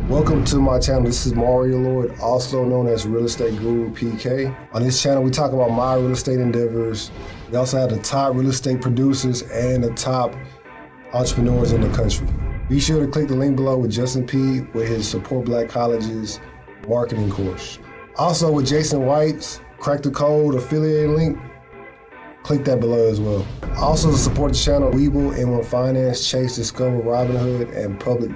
Welcome to my channel. This is Mario Lord, also known as Real Estate Guru PK. On this channel, we talk about my real estate endeavors. We also have the top real estate producers and the top entrepreneurs in the country. Be sure to click the link below with Justin P with his Support Black Colleges marketing course. Also with Jason White's Crack the Code affiliate link, click that below as well. Also to support the channel, Webull, M1 Finance, Chase, Discover, Robinhood, and Public,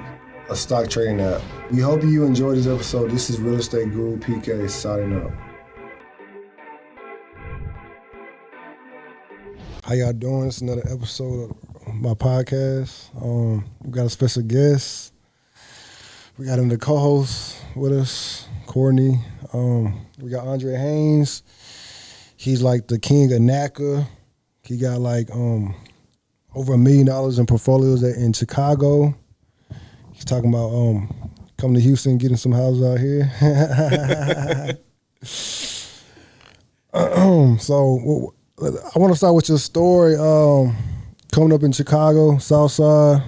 a stock trading app. We hope you enjoyed this episode. This is Real Estate Guru PK signing up. How y'all doing? It's another episode of my podcast. We got a special guest. We got another co-host with us, Courtney. We got Andre Haynes. He's like the king of Naca. He got like over $1 million in portfolios in Chicago. He's talking about coming to Houston, getting some houses out here. So I want to start with your story. Coming up in Chicago, South Side,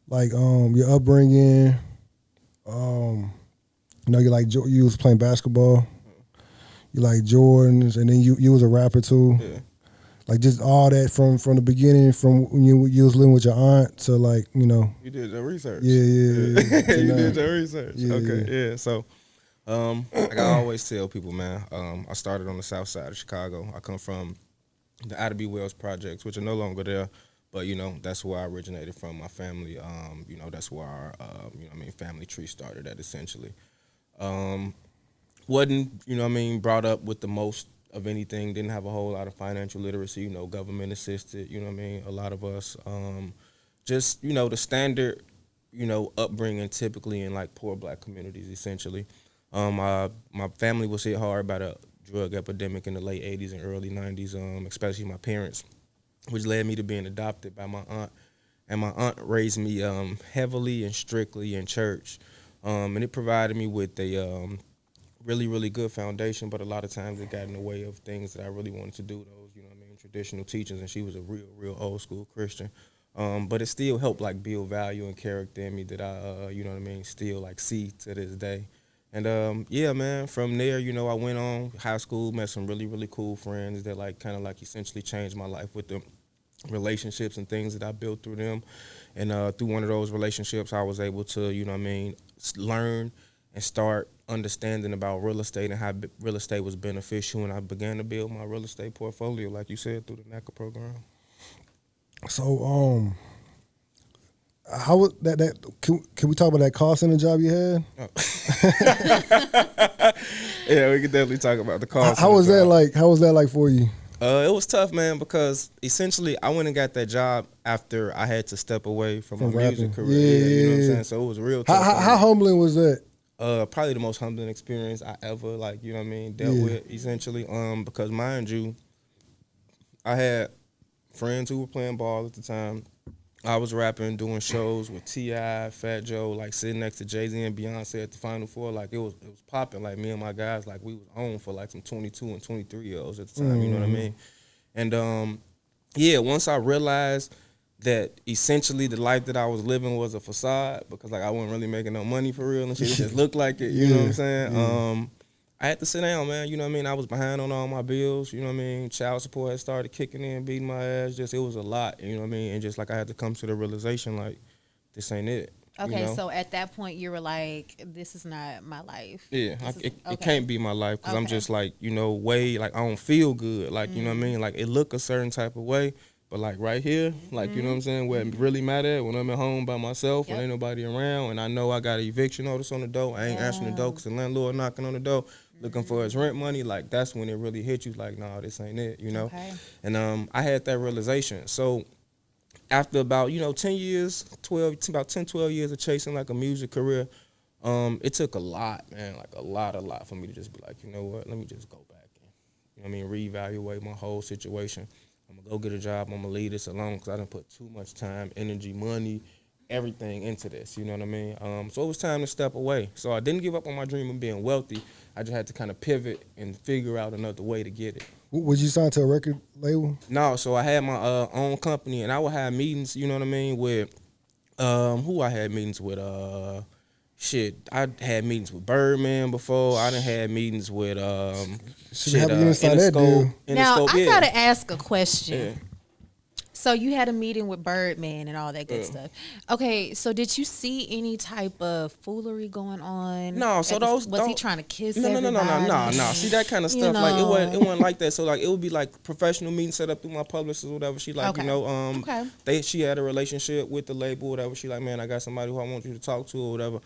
like your upbringing. You know, you was playing basketball. You like Jordans, and then you was a rapper too. Yeah. Like just all that from the beginning, from when you was living with your aunt to like, you know. You did your research. Yeah. You did your research. Yeah, okay, yeah. So, like I always tell people, man, I started on the south side of Chicago. I come from the Ida B. Wells projects, which are no longer there, but you know that's where I originated from. My family, you know, that's where our, family tree started at essentially. Wasn't, brought up with the most of anything, didn't have a whole lot of financial literacy, you know, government assisted, a lot of us, just, the standard, upbringing typically in like poor black communities essentially. My family was hit hard by the drug epidemic in the late 80s and early 90s, especially my parents, which led me to being adopted by my aunt. And my aunt raised me heavily and strictly in church, and it provided me with a really, really good foundation, but a lot of times it got in the way of things that I really wanted to do, those, traditional teachings, and she was a real old school Christian. But it still helped like build value and character in me that I, still like see to this day. And yeah, man, from there, I went on high school, met some really, really cool friends that like kind of like essentially changed my life with the relationships and things that I built through them. And through one of those relationships, I was able to, learn and start understanding about real estate and how real estate was beneficial, and I began to build my real estate portfolio, like you said, through the Naca program. So, how was that? Can we talk about that call center job you had? Oh. Yeah, we can definitely talk about the call center. How was that like? How was that like for you? It was tough, man, because essentially I went and got that job after I had to step away from my music career. Yeah, you know what I'm saying? So it was real tough. How humbling was that? Probably the most humbling experience I ever, dealt with, essentially. Because mind you, I had friends who were playing ball at the time. I was rapping, doing shows with T.I., Fat Joe, like sitting next to Jay-Z and Beyonce at the Final Four. Like it was popping. Like me and my guys, like we was on for like some 22 and 23-year-olds at the time. You know what I mean? And yeah, once I realized that essentially the life that I was living was a facade, because like I wasn't really making no money for real and shit. It just looked like it, you know what I'm saying? I had to sit down, man, you know what I mean? I was behind on all my bills, you know what I mean? Child support had started kicking in, beating my ass. It was a lot, you know what I mean? And just like I had to come to the realization, like, this ain't it. Okay, so at that point you were like, this is not my life. Yeah, it can't be my life, because I'm just like, way, like I don't feel good. Like, you know what I mean? Like it look a certain type of way. But like right here, like, you know what I'm saying, where it really matter, when I'm at home by myself, when ain't nobody around, and I know I got an eviction notice on the door, I ain't answering the door because the landlord knocking on the door, looking for his rent money, like that's when it really hit you, like, nah, this ain't it, Okay. And I had that realization. So after about, 10 years, about 10, 12 years of chasing like a music career, it took a lot, man, like a lot for me to just be like, you know what, let me just go back and, reevaluate my whole situation. I'm going to go get a job. I'm going to leave this alone because I done put too much time, energy, money, everything into this, you know what I mean? So it was time to step away. So I didn't give up on my dream of being wealthy. I just had to kind of pivot and figure out another way to get it. Would you sign to a record label? No, so I had my own company, and I would have meetings, you know what I mean, with Who I had meetings with? Shit, I had meetings with Birdman before. I done had meetings with Have you inside that deal. Now Interscope, I yeah. gotta ask a question. Yeah. So you had a meeting with Birdman and all that good stuff. Okay, so did you see any type of foolery going on? No, so was he trying to kiss no. everybody? See that kind of You stuff, like know. it wasn't like that. So like it would be like professional meetings set up through my publicist or whatever. She like, Okay. you know, Okay. she had a relationship with the label or whatever. She like, man, I got somebody who I want you to talk to or whatever.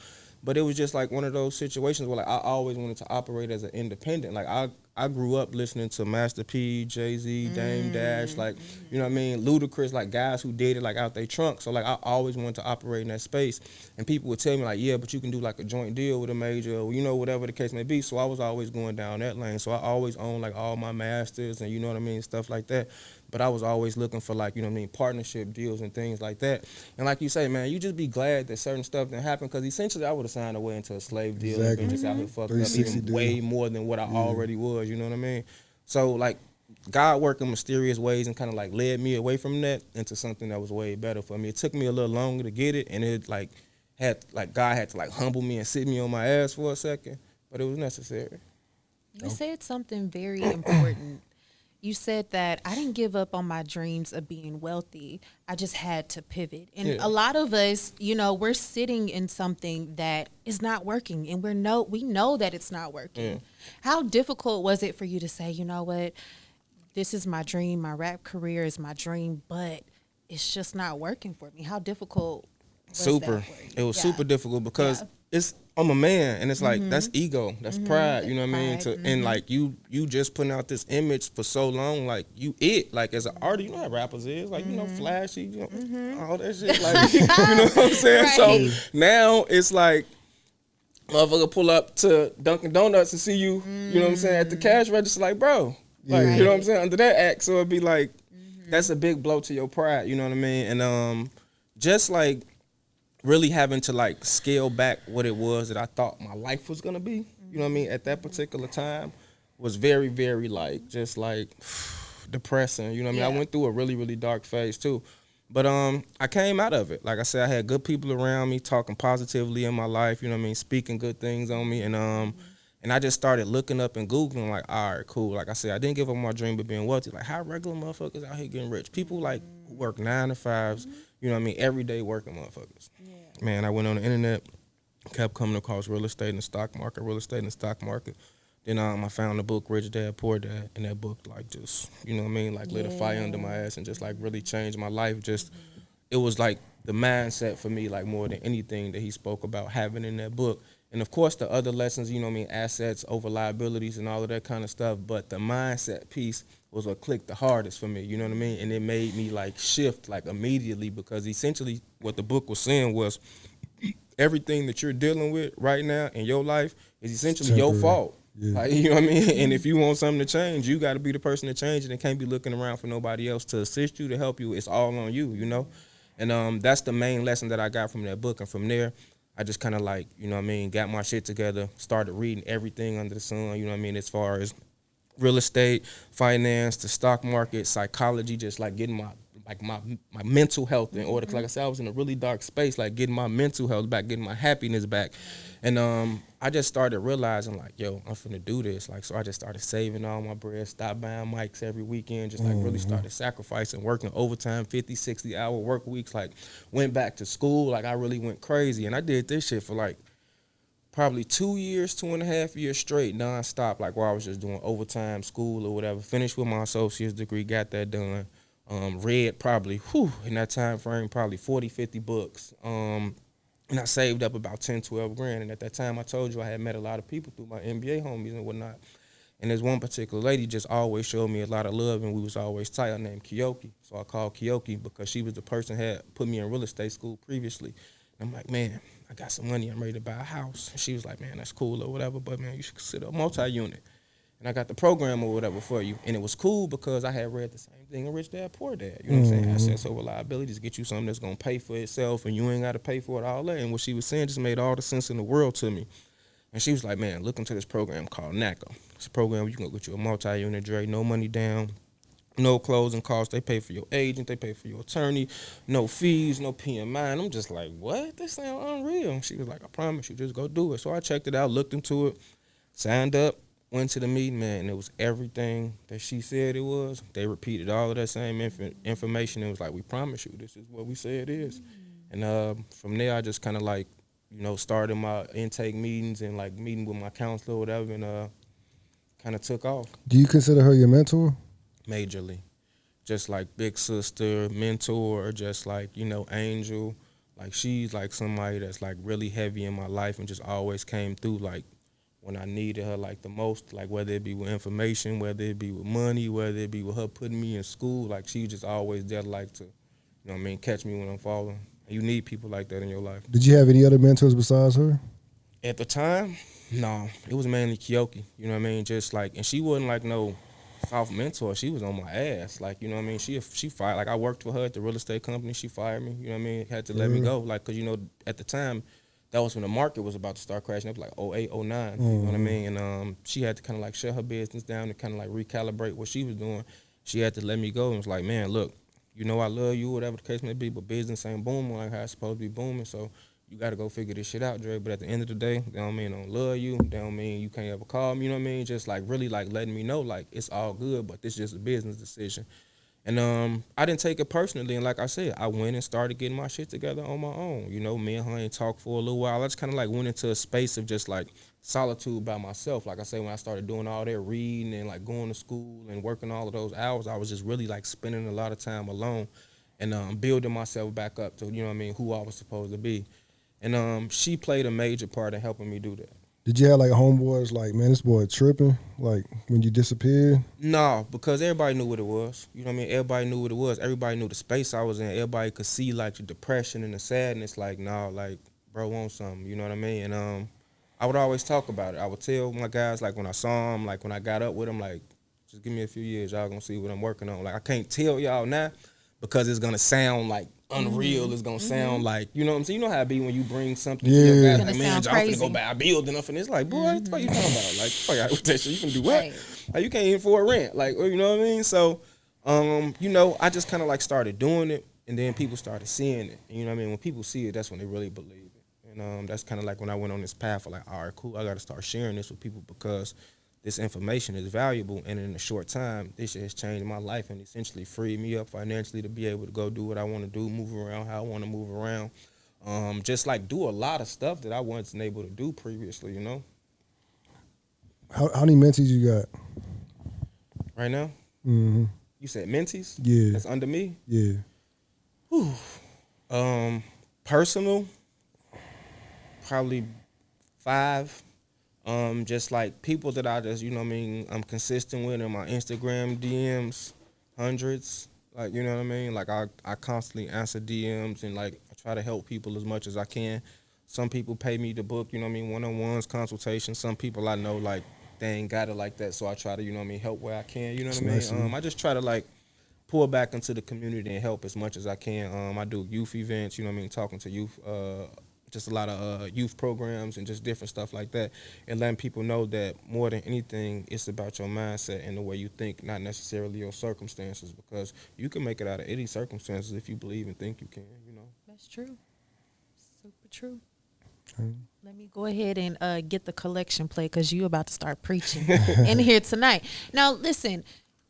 But it was just like one of those situations where like I always wanted to operate as an independent. Like I grew up listening to Master P, Jay-Z, Dame Dash, like, you know what I mean, Ludacris, like guys who did it like out their trunk. So like I always wanted to operate in that space. And people would tell me like, yeah, but you can do like a joint deal with a major or, you know, whatever the case may be. So I was always going down that lane. So I always owned like all my masters and, you know what I mean, stuff like that. But I was always looking for like, you know what I mean, partnership deals and things like that. And like you say, man, you just be glad that certain stuff didn't happen because essentially I would have signed away into a slave deal and been just out here fucked up even way more than what I already was, you know what I mean? So like God worked in mysterious ways and kind of like led me away from that into something that was way better for me. It took me a little longer to get it, and it like God had to like humble me and sit me on my ass for a second, but it was necessary. You said something very important. You said that I didn't give up on my dreams of being wealthy. I just had to pivot. And a lot of us, you know, we're sitting in something that is not working, and we know that it's not working. How difficult was it for you to say, you know what, this is my dream, my rap career is my dream, but it's just not working for me? How difficult was that for you? It was super difficult because I'm a man, and it's like that's ego, that's pride, you know what I mean? And like you just putting out this image for so long, like like as an artist, you know how rappers is, like you know, flashy, you know, all that shit, like you know what I'm saying? Right. So now it's like motherfucker pull up to Dunkin' Donuts and see you, you know what I'm saying, at the cash register, like bro, like you know what I'm saying, under that act. So it'd be like that's a big blow to your pride, you know what I mean? And just like really having to like scale back what it was that I thought my life was gonna be, you know what I mean, at that particular time was very, very like just like depressing, you know what I mean? I went through a really, really dark phase too. But I came out of it. Like I said, I had good people around me talking positively in my life, you know what I mean, speaking good things on me. And I just started looking up and Googling, like, all right, cool. Like I said, I didn't give up my dream of being wealthy. Like, how regular motherfuckers out here getting rich? People, like, who work 9 to 5s, you know what I mean, everyday working motherfuckers. Yeah. Man, I went on the internet, kept coming across real estate and the stock market. Then I found the book, Rich Dad, Poor Dad, and that book, like, just, you know what I mean, like, lit a fire under my ass and just, like, really changed my life. Just, it was, like, the mindset for me, like, more than anything that he spoke about having in that book. And of course, the other lessons, you know what I mean, assets over liabilities and all of that kind of stuff. But the mindset piece was what clicked the hardest for me, you know what I mean? And it made me like shift like immediately because essentially what the book was saying was everything that you're dealing with right now in your life is essentially your fault. Yeah. Like, you know what I mean? And if you want something to change, you got to be the person to change it and can't be looking around for nobody else to assist you, to help you. It's all on you, you know? And that's the main lesson that I got from that book. And from there, I just kind of like, you know what I mean, got my shit together, started reading everything under the sun, you know what I mean, as far as real estate, finance, the stock market, psychology, just like getting my mental health in order. 'Cause like I said, I was in a really dark space, like getting my mental health back, getting my happiness back. And I just started realizing like, yo, I'm finna do this. Like, so I just started saving all my bread, stopped buying mics every weekend, just like really started sacrificing, working overtime, 50, 60-hour work weeks, like went back to school. Like I really went crazy. And I did this shit for like probably 2.5 years straight, nonstop, like while I was just doing overtime, school or whatever. Finished with my associate's degree, got that done. Read probably, in that time frame, probably 40, 50 books. And I saved up about 10, 12 grand. And at that time, I told you I had met a lot of people through my NBA homies and whatnot. And there's one particular lady just always showed me a lot of love, and we was always tight. Her name Kiyoki. So I called Kiyoki because she was the person who had put me in real estate school previously. And I'm like, man, I got some money. I'm ready to buy a house. And she was like, man, that's cool or whatever, but, man, you should consider a multi-unit. And I got the program or whatever for you. And it was cool because I had read the same thing in Rich Dad, Poor Dad. You know what I'm saying? Assets over liabilities, get you something that's going to pay for itself and you ain't got to pay for it all that. And what she was saying just made all the sense in the world to me. And she was like, man, look into this program called Naca. It's a program where you can go get you a multi-unit Dre, no money down, No closing costs. They pay for your agent. They pay for your attorney. No fees, no PMI. And I'm just like, what? This sounds unreal. She was like, I promise you, just go do it. So I checked it out, looked into it, signed up, went to the meeting, man, and it was everything that she said it was. They repeated all of that same information. It was like, we promise you, this is what we say it is. And from there, I just kind of like, started my intake meetings and like meeting with my counselor or whatever, and kind of took off. Do you consider her your mentor? Majorly. Just like big sister, mentor, just like, angel. Like she's like somebody that's like really heavy in my life and just always came through like when I needed her like the most, like whether it be with information, whether it be with money, whether it be with her putting me in school, like she just always there like to, catch me when I'm falling. And you need people like that in your life. Did you have any other mentors besides her? At the time, no. It was mainly Kyoki, just like, and she wasn't like no soft mentor. She was on my ass, like, she fired, like I worked for her at the real estate company. She fired me, had to let me go, like, because at the time that was when the market was about to start crashing up, like 08, 09, you know what I mean? And she had to kind of like shut her business down and kind of like recalibrate what she was doing. She had to let me go and was like, man, look, I love you, whatever the case may be, but business ain't booming like how it's supposed to be booming, so you got to go figure this shit out, Dre. But at the end of the day, that don't mean I don't love you. That don't mean you can't ever call me, Just like really like letting me know like it's all good, but this is just a business decision. And I didn't take it personally. And like I said, I went and started getting my shit together on my own. Me and her ain't talked for a little while. I just kind of like went into a space of just like solitude by myself. Like I say, when I started doing all that reading and like going to school and working all of those hours, I was just really like spending a lot of time alone and building myself back up to, who I was supposed to be. And she played a major part in helping me do that. Did you have like homeboys like, man, this boy tripping, like when you disappeared? No, because everybody knew what it was. Everybody knew what it was. Everybody knew the space I was in. Everybody could see like the depression and the sadness. Like, nah, like, bro, want something. You know what I mean? And I would always talk about it. I would tell my guys, like when I saw them, like when I got up with them, like, just give me a few years, y'all gonna see what I'm working on. Like I can't tell y'all now because it's gonna sound like unreal. It's gonna sound like, you know what I'm saying? You know how it be when you bring something to your guys, like, man, I'm finna go buy a building up, and it's like, boy, what the fuck you talking about? Like, fuck out with that shit. You can do what? Right. Like, you can't even afford rent. Like, you know what I mean? So, I just kind of like started doing it, and then people started seeing it. And, you know what I mean? When people see it, that's when they really believe it. And that's kind of like when I went on this path of like, all right, cool, I got to start sharing this with people because this information is valuable, and in a short time, this shit has changed my life and essentially freed me up financially to be able to go do what I want to do, move around how I want to move around, just like do a lot of stuff that I wasn't able to do previously, How many mentees you got? Right now? Mm-hmm. You said mentees? Yeah. That's under me? Yeah. Whew. Personal, probably 5. Just like people that I just, I'm consistent with in my Instagram DMs, hundreds, like, you know what I mean? Like I constantly answer DMs and like I try to help people as much as I can. Some people pay me to book, one-on-ones, consultations. Some people I know like they ain't got it like that, so I try to, help where I can, you know what I mean? I just try to like pull back into the community and help as much as I can. I do youth events, talking to youth, just a lot of youth programs and just different stuff like that, and letting people know that more than anything, it's about your mindset and the way you think, not necessarily your circumstances, because you can make it out of any circumstances if you believe and think you can, That's true. Super true. Let me go ahead and get the collection plate because you about to start preaching in here tonight. Now, listen,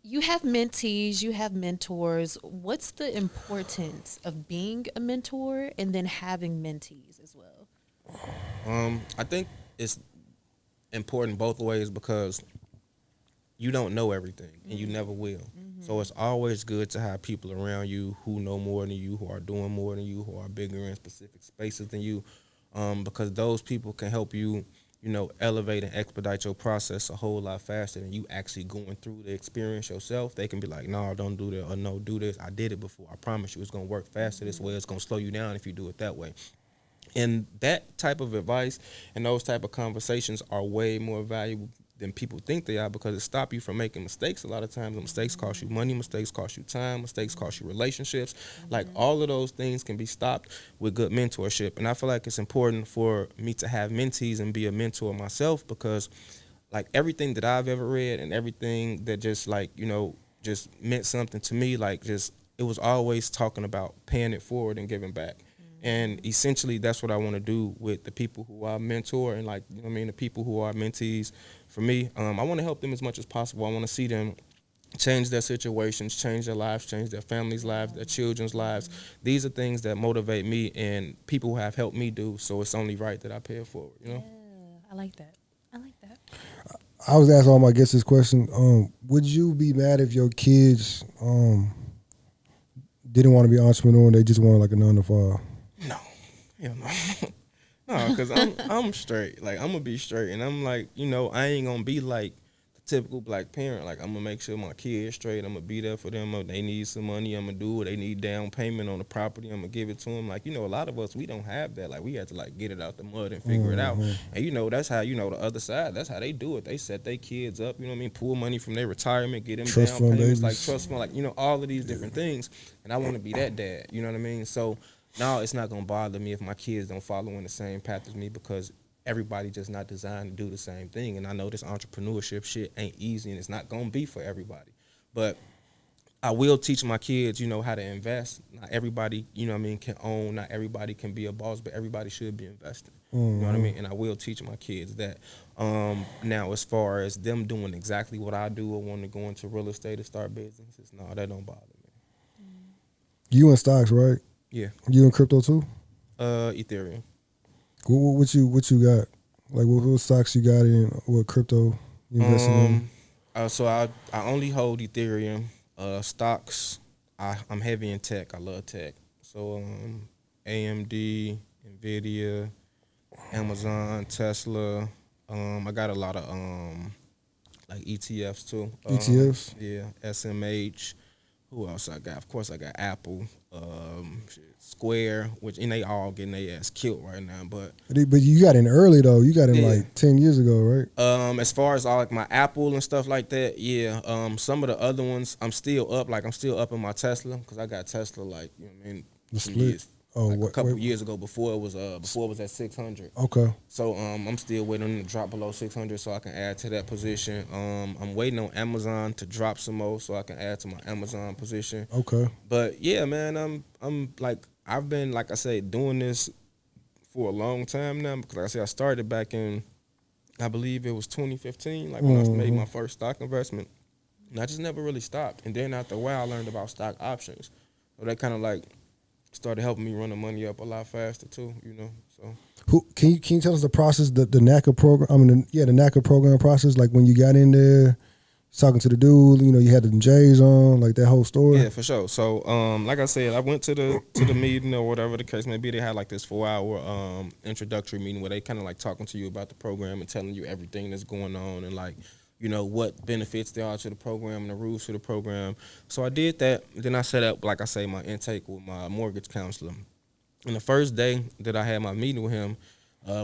you have mentees, you have mentors. What's the importance of being a mentor and then having mentees as well? I think it's important both ways because you don't know everything and you never will. So it's always good to have people around you who know more than you, who are doing more than you, who are bigger in specific spaces than you, because those people can help you, elevate and expedite your process a whole lot faster than you actually going through the experience yourself. They can be like, no, don't do that, or no, do this. I did it before. I promise you it's going to work faster this way. It's going to slow you down if you do it that way. And that type of advice and those type of conversations are way more valuable than people think they are because it stops you from making mistakes. A lot of times mistakes cost you money, mistakes cost you time, mistakes cost you relationships. Like all of those things can be stopped with good mentorship. And I feel like it's important for me to have mentees and be a mentor myself because like everything that I've ever read and everything that just like, just meant something to me. Like just it was always talking about paying it forward and giving back. And essentially, that's what I want to do with the people who I mentor and, like, you know what I mean, the people who are mentees for me. I want to help them as much as possible. I want to see them change their situations, change their lives, change their families' lives, their children's lives. These are things that motivate me and people who have helped me do. So it's only right that I pay it forward, you know? Yeah, I like that. I like that. I was asking all my guests this question. Would you be mad if your kids didn't want to be an entrepreneur and they just wanted like a 9 to 5? No, hell no. No, because I'm straight. Like, I'm going to be straight. And I'm like, you know, I ain't going to be like the typical black parent. Like, I'm going to make sure my kids straight. I'm going to be there for them. If they need some money, I'm going to do it. They need down payment on the property, I'm going to give it to them. Like, you know, a lot of us, we don't have that. Like, we have to, like, get it out the mud and figure it out. And, you know, that's how, you know, the other side, that's how they do it. They set their kids up, you know what I mean, pull money from their retirement, get them Trust down fund payments, babies. like trust fund, like, you know, all of these different things. And I want to be that dad, you know what I mean? So, no, it's not going to bother me if my kids don't follow in the same path as me because everybody just not designed to do the same thing. And I know this entrepreneurship shit ain't easy and it's not going to be for everybody. But I will teach my kids, you know, how to invest. Not everybody, you know what I mean, can own. Not everybody can be a boss, but everybody should be investing. You know what I mean? And I will teach my kids that. Now, as far as them doing exactly what I do or wanting to go into real estate or start businesses, no, that don't bother me. You in stocks, right? Yeah. You in crypto too? Ethereum. What you got? Like what stocks you got in? What crypto you investing in? So I only hold Ethereum. Stocks, I'm heavy in tech. I love tech. So AMD, Nvidia, Amazon, Tesla. I got a lot of like ETFs too. ETFs? Yeah, SMH. Who else I got? Of course, I got Apple, Square, and they all getting their ass killed right now. But you got in early though. You got in like 10 years ago, right? As far as all like my Apple and stuff like that, yeah. Some of the other ones, I'm still up. Like I'm still up in my Tesla because I got Tesla like you know what I mean. The split. A couple years ago before it was at 600. Okay. So I'm still waiting on it to drop below 600 so I can add to that position. I'm waiting on Amazon to drop some more so I can add to my Amazon position. Okay. But yeah, man, I'm like I've been like I say doing this for a long time now because like I said I started back in I believe it was 2015 like when I made my first stock investment. And I just never really stopped. And then after a while I learned about stock options. So that kind of like started helping me run the money up a lot faster too, you know. So who can you tell us the process, the Naca program? I mean, the Naca program process. Like when you got in there, talking to the dude, you know, you had the J's on, like that whole story. Yeah, for sure. So, like I said, I went to the meeting or whatever the case may be. They had like this 4-hour introductory meeting where they kind of like talking to you about the program and telling you everything that's going on and like, you know, what benefits there are to the program and the rules to the program. So I did that. Then I set up, like I say, my intake with my mortgage counselor. And the first day that I had my meeting with him,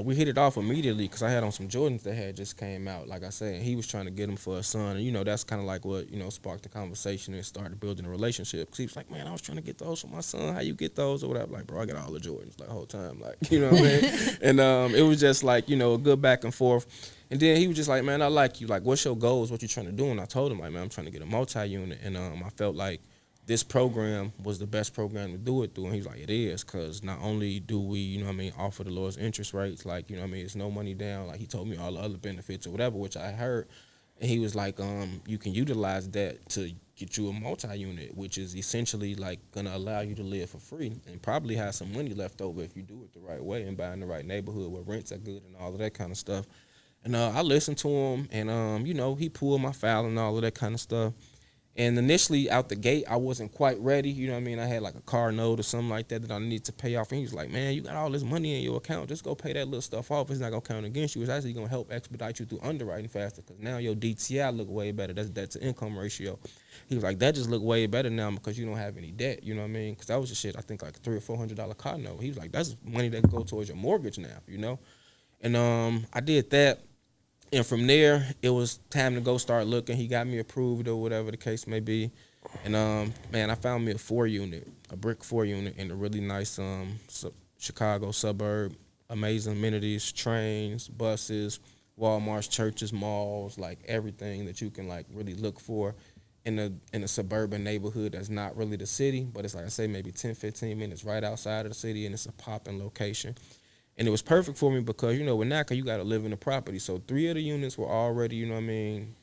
we hit it off immediately because I had on some Jordans that had just came out, like I said, and he was trying to get them for his son. And, you know, that's kind of like what, you know, sparked the conversation and started building a relationship. Because he was like, man, I was trying to get those for my son. How you get those or whatever? Like, bro, I got all the Jordans the whole time. Like, you know what I mean? And it was just like, you know, a good back and forth. And then he was just like, man, I like you. Like, what's your goals? What you trying to do? And I told him, like, man, I'm trying to get a multi-unit. And I felt like this program was the best program to do it through. And he was like, it is, because not only do we, you know what I mean, offer the lowest interest rates, like, you know what I mean, it's no money down. Like, he told me all the other benefits or whatever, which I heard. And he was like, you can utilize that to get you a multi-unit, which is essentially, like, going to allow you to live for free and probably have some money left over if you do it the right way and buy in the right neighborhood where rents are good and all of that kind of stuff. And I listened to him, and, you know, he pulled my file and all of that kind of stuff. And initially, out the gate, I wasn't quite ready. You know what I mean? I had like a car note or something like that I needed to pay off. And he was like, man, you got all this money in your account. Just go pay that little stuff off. It's not going to count against you. It's actually going to help expedite you through underwriting faster because now your DTI look way better. That's the income ratio. He was like, that just look way better now because you don't have any debt. You know what I mean? Because that was the shit, I think, like a $300 or $400 car note. He was like, that's money that go towards your mortgage now, you know? And I did that. And from there, it was time to go start looking. He got me approved or whatever the case may be. And, man, I found me a 4-unit, a brick 4-unit in a really nice Chicago suburb. Amazing amenities, trains, buses, Walmarts, churches, malls, like everything that you can, like, really look for. in a suburban neighborhood that's not really the city, but it's like I say maybe 10, 15 minutes right outside of the city, and it's a popping location. And it was perfect for me because, you know, with Naca, you got to live in the property. So 3 of the units were already, you know what I mean,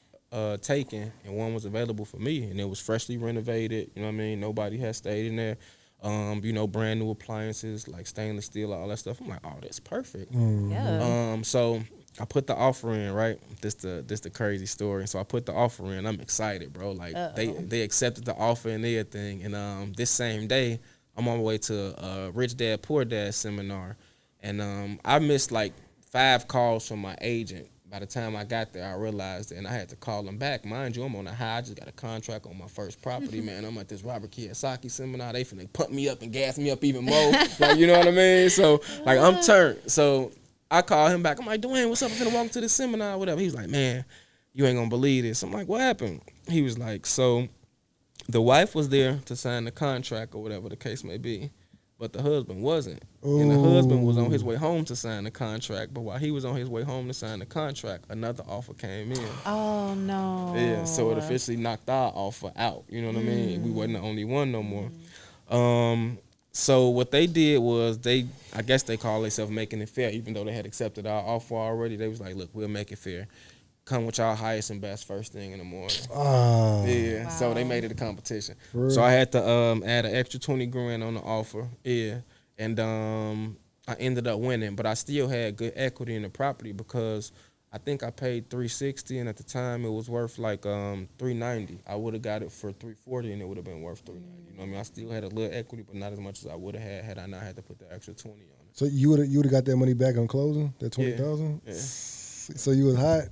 taken, and one was available for me, and it was freshly renovated. You know what I mean? Nobody had stayed in there. You know, brand new appliances like stainless steel, all that stuff. I'm like, oh, that's perfect. Yeah. So I put the offer in, right? This the crazy story. So I put the offer in. I'm excited, bro. Like they accepted the offer and everything. And this same day, I'm on my way to a Rich Dad Poor Dad seminar, and I missed like 5 calls from my agent. By the time I got there, I realized it, and I had to call him back. Mind you, I'm on a high. I just got a contract on my first property, man. I'm at this Robert Kiyosaki seminar. They finna pump me up and gas me up even more. Like, you know what I mean? So, like, I'm turned. So I call him back. I'm like, Dwayne, what's up? I'm finna walk to the seminar, whatever. He was like, man, you ain't gonna believe this. I'm like, what happened? He was like, so the wife was there to sign the contract or whatever the case may be, but the husband wasn't. Ooh. And the husband was on his way home to sign the contract, but while he was on his way home to sign the contract, another offer came in. Oh no. Yeah, so it officially knocked our offer out. You know what I mean? We wasn't the only one no more. So what they did was I guess they call themselves making it fair, even though they had accepted our offer already. They was like, look, we'll make it fair. Come with y'all highest and best first thing in the morning. Yeah, wow. So they made it a competition. So I had to add an extra 20 grand on the offer. Yeah, and I ended up winning, but I still had good equity in the property because I think I paid $360, and at the time it was worth like $390. I would have got it for $340, and it would have been worth $390. You know what I mean? I still had a little equity, but not as much as I would have had I not had to put the extra 20 on it. So you would have got that money back on closing, that $20,000? Yeah. So you was hot?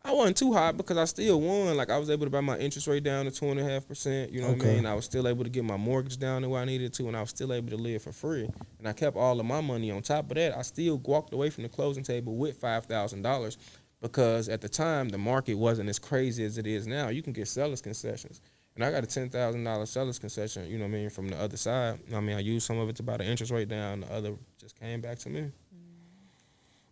I wasn't too hot because I still won. Like, I was able to buy my interest rate down to 2.5%. You know what I mean? I was still able to get my mortgage down to where I needed to, and I was still able to live for free. And I kept all of my money. On top of that, I still walked away from the closing table with $5,000 because at the time, the market wasn't as crazy as it is now. You can get seller's concessions. And I got a $10,000 seller's concession, you know what I mean, from the other side. I mean, I used some of it to buy the interest rate down. The other just came back to me.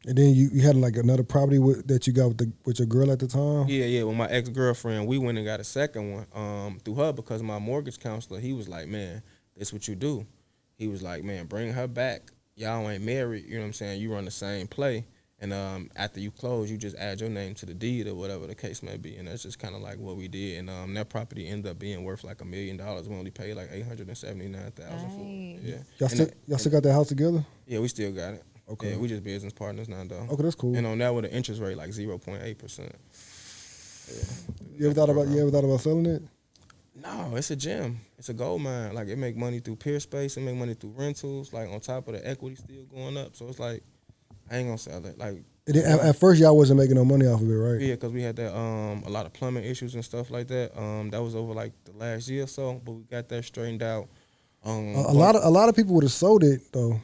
And then you had like another property that you got with your girl at the time? Yeah, with my ex-girlfriend. We went and got a second one through her because my mortgage counselor, he was like, man, this what you do. He was like, man, bring her back. Y'all ain't married, you know what I'm saying? You run the same play. And after you close, you just add your name to the deed or whatever the case may be. And that's just kind of like what we did. And that property ended up being worth like $1 million. We only paid like $879,000 for it. Yeah. Y'all still got that house together? Yeah, we still got it. Okay. Yeah, we just business partners now, though. Okay, that's cool. And on that with an interest rate like 0.8%. Yeah. You ever thought about selling it? No, it's a gem. It's a gold mine. Like, it make money through peer space. It make money through rentals. Like, on top of the equity still going up. So it's like, I ain't gonna sell it. Like, at first y'all wasn't making no money off of it, right? Yeah, because we had that a lot of plumbing issues and stuff like that. That was over like the last year or so, but we got that straightened out. A lot of people would have sold it though.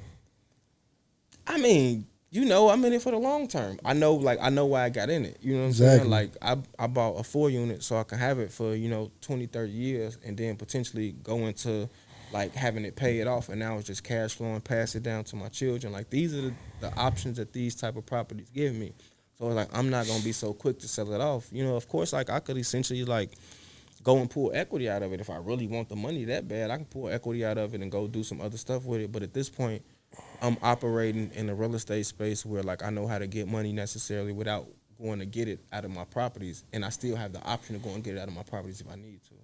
I mean, you know, I'm in it for the long term. I know why I got in it. You know what I'm saying? Like, I bought a 4 unit so I can have it for, 20, 30 years and then potentially go into like having it pay it off, and now it's just cash flowing, pass it down to my children. Like, these are the options that these type of properties give me. So like, I'm not gonna be so quick to sell it off. Of course, like, I could essentially like go and pull equity out of it if I really want the money that bad. I can pull equity out of it and go do some other stuff with it. But at this point, I'm operating in the real estate space where like I know how to get money necessarily without going to get it out of my properties, and I still have the option to go and get it out of my properties if I need to.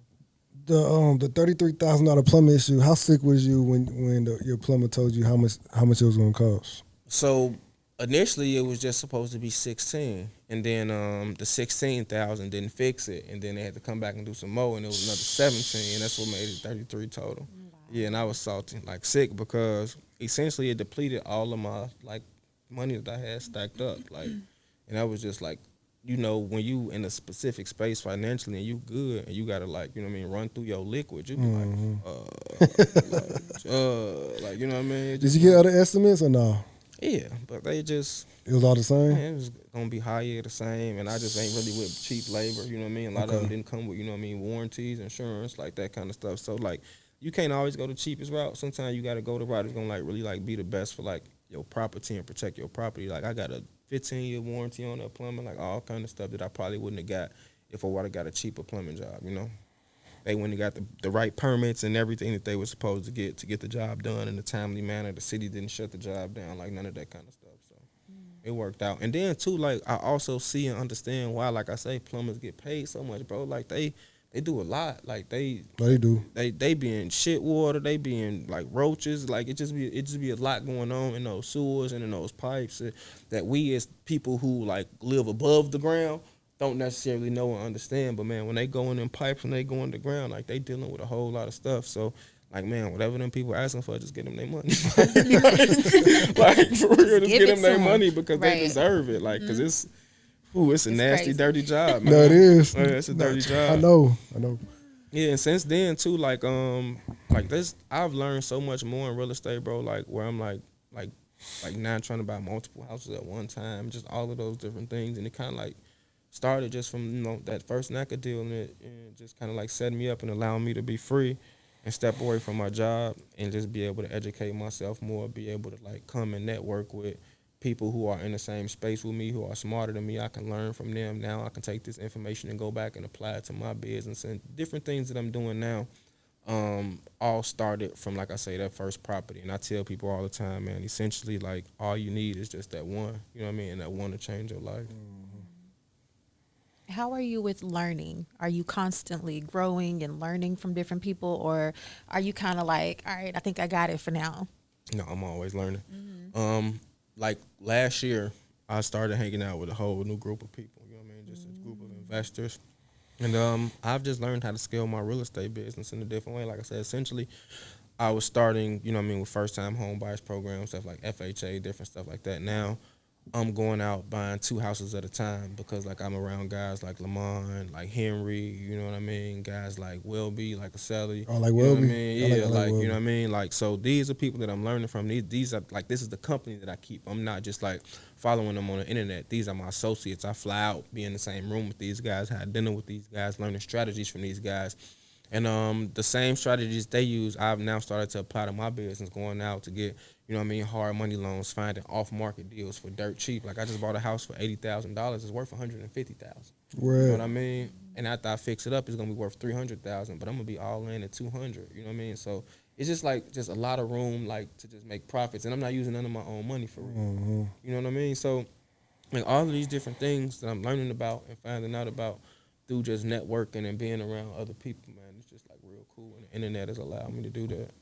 The $33,000 plumbing issue. How sick was you when your plumber told you how much it was going to cost? So initially it was just supposed to be 16, and then the 16,000 didn't fix it, and then they had to come back and do some more, and it was another 17, and that's what made it 33 total. Wow. Yeah, and I was salty, like sick, because essentially it depleted all of my like money that I had stacked up, like, and I was just like, when you in a specific space financially and you good and you gotta like, run through your liquid, you be like, you know what I mean? Did you get other estimates or no? Yeah, but it was all the same? Man, it was gonna be higher, the same, and I just ain't really with cheap labor, you know what I mean? A lot of them didn't come with, warranties, insurance, like that kind of stuff. So like, you can't always go the cheapest route. Sometimes you gotta go the route that's gonna like really like be the best for like your property and protect your property. Like, I got a 15-year warranty on that plumbing, like all kind of stuff that I probably wouldn't have got if I would have got a cheaper plumbing job, They went and got the right permits and everything that they were supposed to get the job done in a timely manner. The city didn't shut the job down, like none of that kind of stuff. So it worked out. And then too, like I also see and understand why, like I say, plumbers get paid so much, bro. Like they do a lot. Like they do. They be in shit water. They be in like roaches. Like it just be a lot going on in those sewers and in those pipes that we as people who like live above the ground don't necessarily know and understand. But man, when they go in them pipes and they go in the ground, like they dealing with a whole lot of stuff. So like man, whatever them people asking for, just get them their money. like for real, just get them their money because they deserve it. Like because it's a nasty, crazy. Dirty job, man. No, it is. It's a dirty job. I know. Yeah, and since then too, like this, I've learned so much more in real estate, bro. Like where I'm like now trying to buy multiple houses at one time, just all of those different things, and it kind of like started just from that first Naca deal, and it just kind of like set me up and allowing me to be free and step away from my job and just be able to educate myself more, be able to like come and network with people who are in the same space with me, who are smarter than me. I can learn from them. Now I can take this information and go back and apply it to my business, and different things that I'm doing now all started from, like I say, that first property. And I tell people all the time, man, essentially like all you need is just that one, you know what I mean, and that one to change your life. How are you with learning? Are you constantly growing and learning from different people, or are you kind of like, all right, I think I got it for now? No, I'm always learning. Like last year, I started hanging out with a whole new group of people, you know what I mean, just a group of investors. And I've just learned how to scale my real estate business in a different way. Like I said, essentially, I was starting, you know what I mean, with first-time home buyers programs, stuff like FHA, different stuff like that. Now, I'm going out buying 2 houses at a time because, like, I'm around guys like Lamont, like Henry, you know what I mean, guys like Welby, like Aselli. Oh, like Welby? You know what I Welby? mean? Yeah, like you know what I mean? Like, so these are people that I'm learning from. These are, like, this is the company that I keep. I'm not just, like, following them on the internet. These are my associates. I fly out, be in the same room with these guys, have dinner with these guys, learning strategies from these guys. And the same strategies they use, I've now started to apply to my business, going out to get, you know what I mean, hard money loans, finding off-market deals for dirt cheap. Like I just bought a house for $80,000. It's worth $150,000. Right. You know what I mean? And after I fix it up, it's gonna be worth $300,000. But I'm gonna be all in at $200,000. You know what I mean? So it's just like a lot of room, like to just make profits. And I'm not using none of my own money for real. Mm-hmm. You know what I mean? So like all of these different things that I'm learning about and finding out about through just networking and being around other people, man, it's just like real cool. And the internet has allowed me to do that.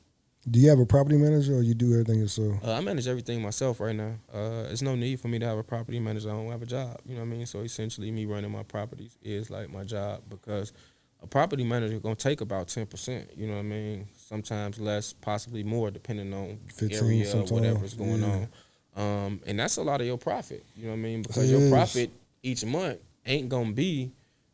Do you have a property manager or you do everything yourself? I manage everything myself right now. There's no need for me to have a property manager. I don't have a job. You know what I mean? So essentially me running my properties is like my job because a property manager is going to take about 10%. You know what I mean? Sometimes less, possibly more, depending on the area or whatever's going on. And that's a lot of your profit. You know what I mean? Because your profit each month ain't going to be,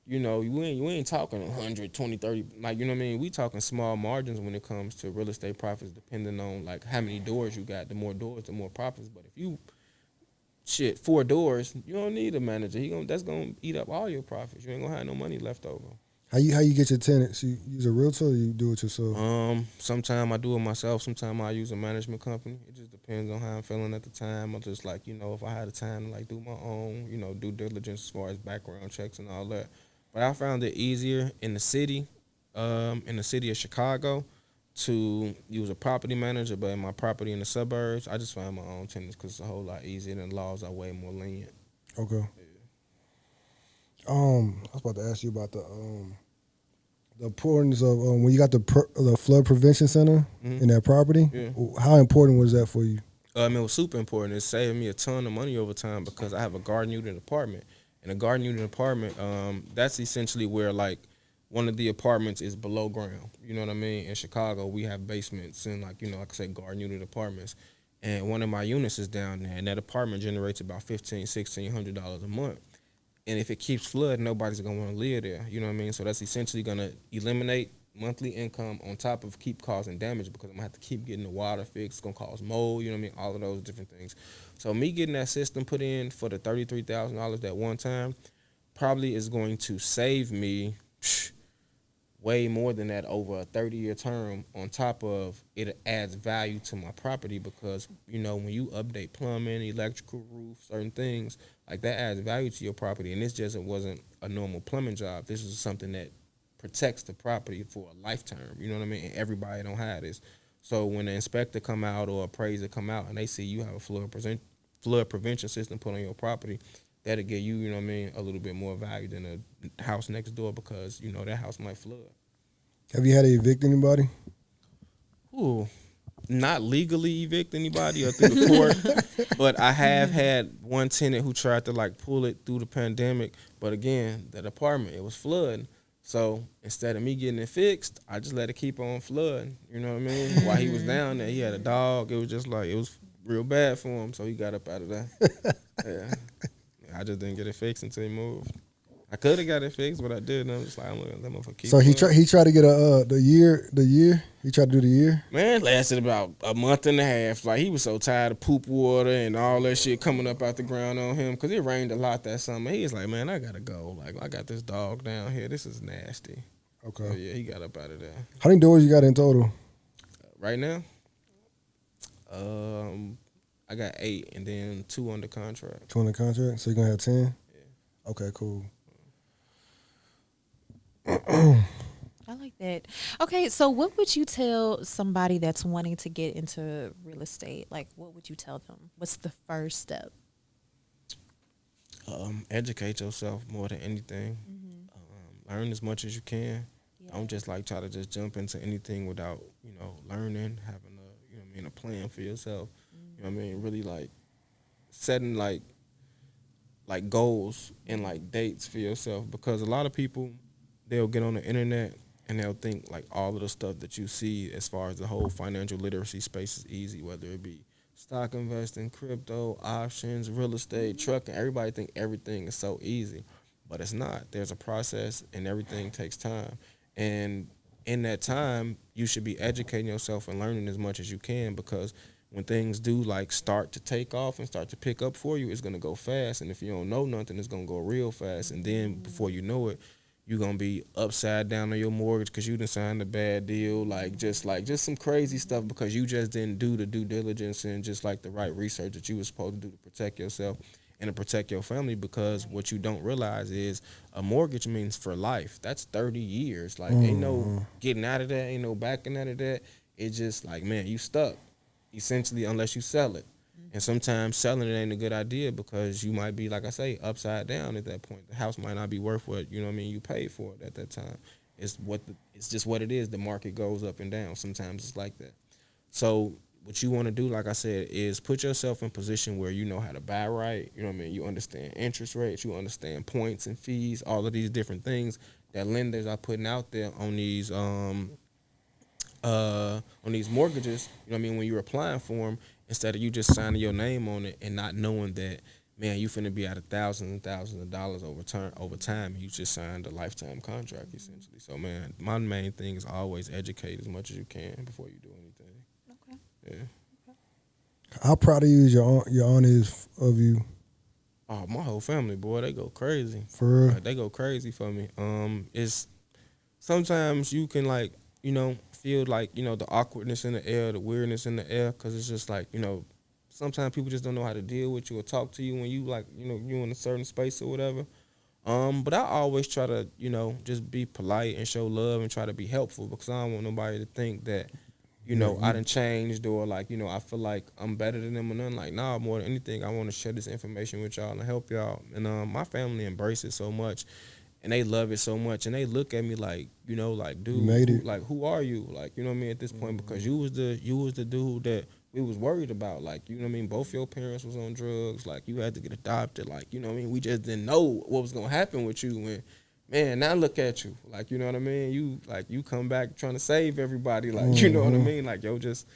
you know, you ain't talking 100, 20, 30, like, you know what I mean? We talking small margins when it comes to real estate profits, depending on, like, how many doors you got. The more doors, the more profits. But if you, 4 doors, you don't need a manager. That's going to eat up all your profits. You ain't going to have no money left over. How you get your tenants? You use a realtor or you do it yourself? Sometimes I do it myself. Sometimes I use a management company. It just depends on how I'm feeling at the time. I just, like, you know, if I had the time to, like, do my own, you know, due diligence as far as background checks and all that. But I found it easier in the city of Chicago, to use a property manager. But in my property in the suburbs, I just find my own tenants because it's a whole lot easier and the laws are way more lenient. Okay. Yeah. I was about to ask you about the importance of when you got the flood prevention center in that property. Yeah. How important was that for you? It was super important. It saved me a ton of money over time because I have a garden unit apartment. In a garden unit apartment, that's essentially where, like, one of the apartments is below ground. You know what I mean? In Chicago, we have basements and, like, you know, like I said, garden unit apartments. And one of my units is down there, and that apartment generates about $1,500, $1,600 a month. And if it keeps flooding, nobody's going to want to live there. You know what I mean? So that's essentially going to eliminate monthly income on top of keep causing damage because I'm going to have to keep getting the water fixed. It's going to cause mold, you know what I mean? All of those different things. So me getting that system put in for the $33,000 that one time probably is going to save me way more than that over a 30-year term. On top of it adds value to my property because, you know, when you update plumbing, electrical, roof, certain things, like that adds value to your property. And this just wasn't a normal plumbing job. This is something that protects the property for a lifetime. You know what I mean? And everybody don't have this. So when the inspector come out or appraiser come out and they see you have a flood prevention system put on your property, that'll give you, you know what I mean, a little bit more value than a house next door because, you know, that house might flood. Have you had to evict anybody? Ooh, not legally evict anybody or through the court, but I have had one tenant who tried to like pull it through the pandemic. But again, that apartment, it was flooding. So instead of me getting it fixed, I just let it keep on flooding. You know what I mean? While he was down there, he had a dog. It was just like, it was real bad for him. So he got up out of there. Yeah. I just didn't get it fixed until he moved. I could have got it fixed, but I didn't. I'm just like, I'm gonna let that motherfucker keep. So he tried to get the year. He tried to do the year. Man, it lasted about a month and a half. Like he was so tired of poop water and all that shit coming up out the ground on him because it rained a lot that summer. He was like, man, I gotta go. Like I got this dog down here. This is nasty. Okay. So yeah, he got up out of there. How many doors you got in total? Right now, I got 8 and then 2 under contract. 2 under contract. So you're gonna have 10. Yeah. Okay. Cool. I like that. Okay, so what would you tell somebody that's wanting to get into real estate? Like, what would you tell them? What's the first step? Educate yourself more than anything. Learn as much as you can. Yeah. Don't just like try to just jump into anything without, you know, learning, having a, you know what I mean, a plan for yourself. You know what I mean? Really like setting like goals and like dates for yourself because a lot of people, they'll get on the internet and they'll think like all of the stuff that you see as far as the whole financial literacy space is easy, whether it be stock investing, crypto, options, real estate, trucking. Everybody think everything is so easy, but it's not. There's a process and everything takes time. And in that time, you should be educating yourself and learning as much as you can because when things do like start to take off and start to pick up for you, it's going to go fast. And if you don't know nothing, it's going to go real fast. And then before you know it, you're going to be upside down on your mortgage because you done signed a bad deal, just some crazy stuff because you just didn't do the due diligence and just like the right research that you were supposed to do to protect yourself and to protect your family because what you don't realize is a mortgage means for life. That's 30 years. Like, ain't no getting out of that, ain't no backing out of that. It's just like, man, you stuck, essentially, unless you sell it. And sometimes selling it ain't a good idea because you might be, like I say, upside down at that point. The house might not be worth what, you know what I mean, you paid for it at that time. It's just what it is. The market goes up and down. Sometimes it's like that. So what you want to do, like I said, is put yourself in position where you know how to buy right. You know what I mean? You understand interest rates. You understand points and fees, all of these different things that lenders are putting out there on these mortgages. You know what I mean? When you're applying for them, instead of you just signing your name on it and not knowing that, man, you finna be out of thousands and thousands of dollars over time. You just signed a lifetime contract, essentially. So, man, my main thing is always educate as much as you can before you do anything. Okay. Yeah. Okay. How proud of you is your aunt is of you? Oh, my whole family, boy, they go crazy. For real? Like, they go crazy for me. It's sometimes you can like, you know, feel like, you know, the awkwardness in the air, the weirdness in the air, because it's just like, you know, sometimes people just don't know how to deal with you or talk to you when you like, you know, you in a certain space or whatever. But I always try to, you know, just be polite and show love and try to be helpful because I don't want nobody to think that, you know, I done changed or like, you know, I feel like I'm better than them or nothing. Like, nah, more than anything, I want to share this information with y'all and help y'all. And my family embrace it so much. And they love it so much, and they look at me like, you know, like, dude, who are you? Like, you know what I mean, at this point, because you was the dude that we was worried about. Like, you know what I mean, both your parents was on drugs. Like, you had to get adopted. Like, you know what I mean, we just didn't know what was gonna happen with you. And man, now look at you. Like, you know what I mean, you come back trying to save everybody. Like, you know what I mean, like, yo, just